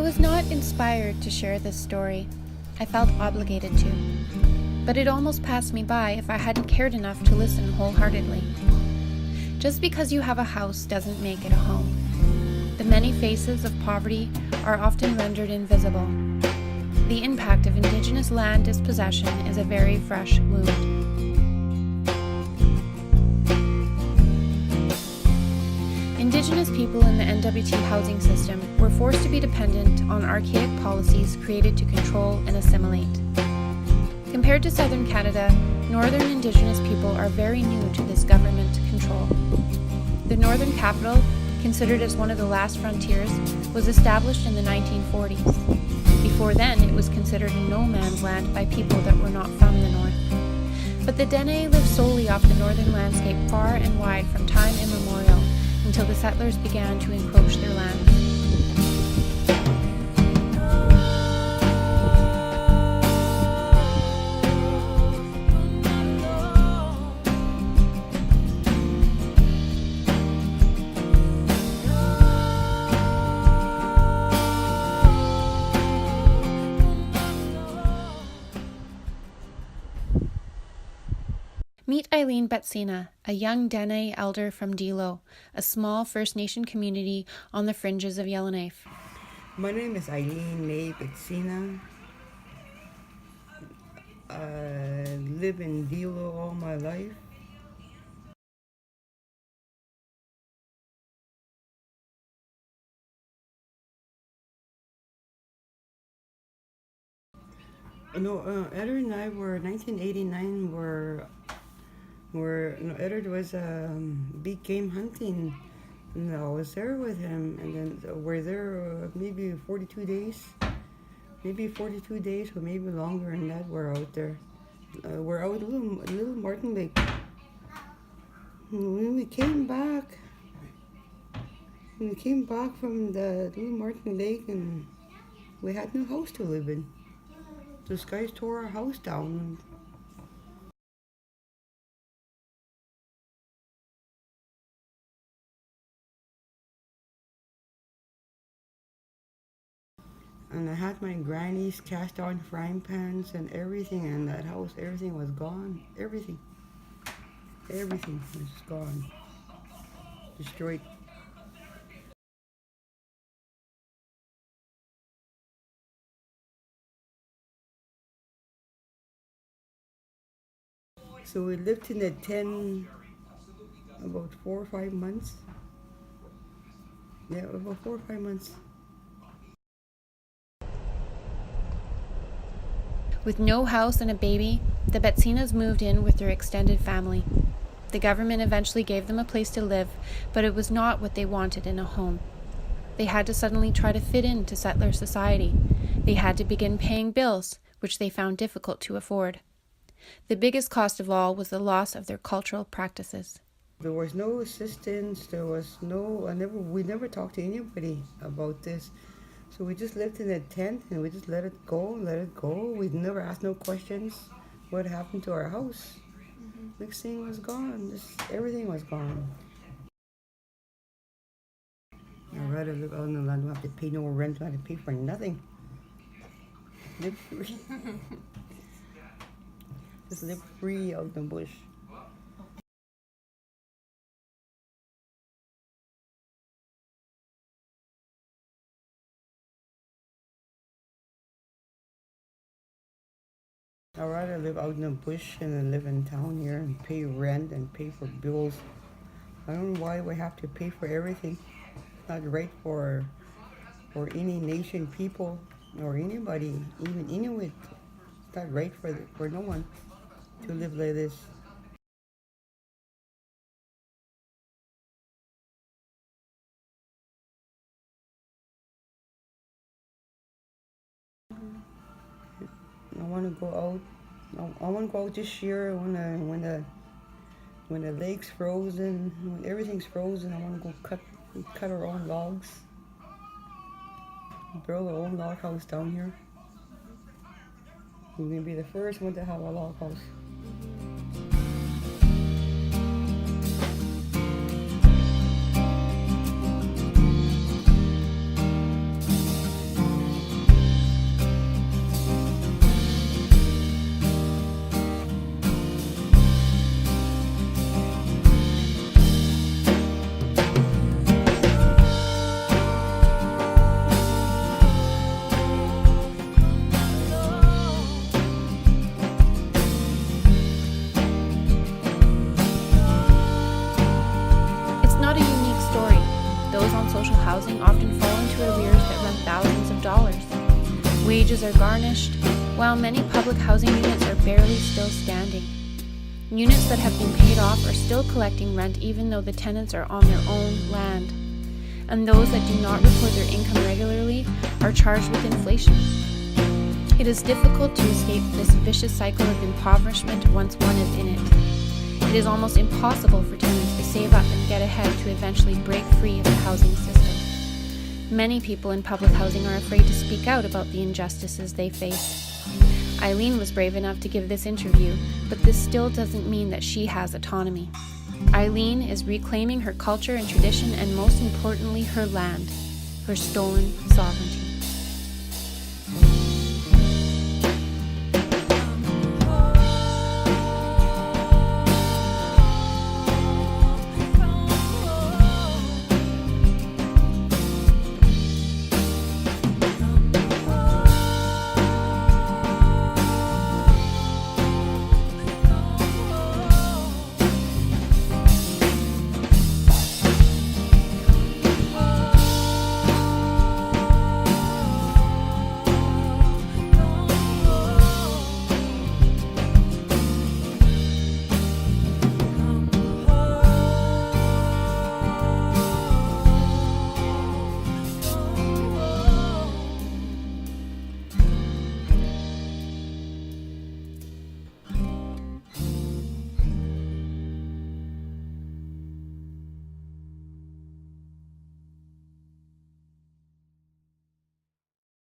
was not inspired to share this story. I felt obligated to. But it almost passed me by if I hadn't cared enough to listen wholeheartedly. Just because you have a house doesn't make it a home. The many faces of poverty are often rendered invisible. The impact of Indigenous land dispossession is a very fresh wound. Indigenous people in the NWT housing system were forced to be dependent on archaic policies created to control and assimilate. Compared to southern Canada, northern Indigenous people are very new to this government control. The northern capital, considered as one of the last frontiers, was established in the 1940s. Before then, it was considered a no man's land by people that were not from the north. But the Dene lived solely off the northern landscape far and wide from time immemorial, until the settlers began to encroach their land. Meet Eileen Betsina, a young Dene elder from Dilo, a small First Nation community on the fringes of Yellowknife. My name is Eileen May Betsina. I live in Dilo all my life. Edward and I were 1989. Edward was big game hunting, and I was there with him, and then we're there maybe 42 days, or maybe longer than that. We're out there. We're out at Little Martin Lake. When we came back from the Little Martin Lake, and we had no house to live in. Those guys tore our house down. And I had my granny's cast iron frying pans and everything in that house. Everything was gone. Everything was gone. Destroyed. So we lived in a tent about 4 or 5 months. Yeah, about 4 or 5 months. With no house and a baby, the Betsinas moved in with their extended family. The government eventually gave them a place to live, but it was not what they wanted in a home. They had to suddenly try to fit into settler society. They had to begin paying bills, which they found difficult to afford. The biggest cost of all was the loss of their cultural practices. There was no assistance, we never talked to anybody about this. So we just lived in a tent and we just let it go. We never asked no questions. What happened to our house? Next thing was gone. Everything was gone. I'd rather live out in the land. Don't have to pay no rent. Don't have to pay for nothing. Live free. Just live free out in the bush. I'd rather live out in the bush than live in town here and pay rent and pay for bills. I don't know why we have to pay for everything. It's not right for any nation people or anybody, even Inuit. It's not right for no one to live like this. I want to go out. I want to go out this year when the lake's frozen, when everything's frozen. I want to go cut our own logs, build our own log house down here. We're gonna be the first one to have a log house. into arrears that run thousands of dollars. Wages are garnished, while many public housing units are barely still standing. Units that have been paid off are still collecting rent even though the tenants are on their own land. And those that do not report their income regularly are charged with inflation. It is difficult to escape this vicious cycle of impoverishment once one is in it. It is almost impossible for tenants to save up and get ahead to eventually break free of the housing system. Many people in public housing are afraid to speak out about the injustices they face. Eileen was brave enough to give this interview, but this still doesn't mean that she has autonomy. Eileen is reclaiming her culture and tradition, and most importantly, her land, her stolen sovereignty.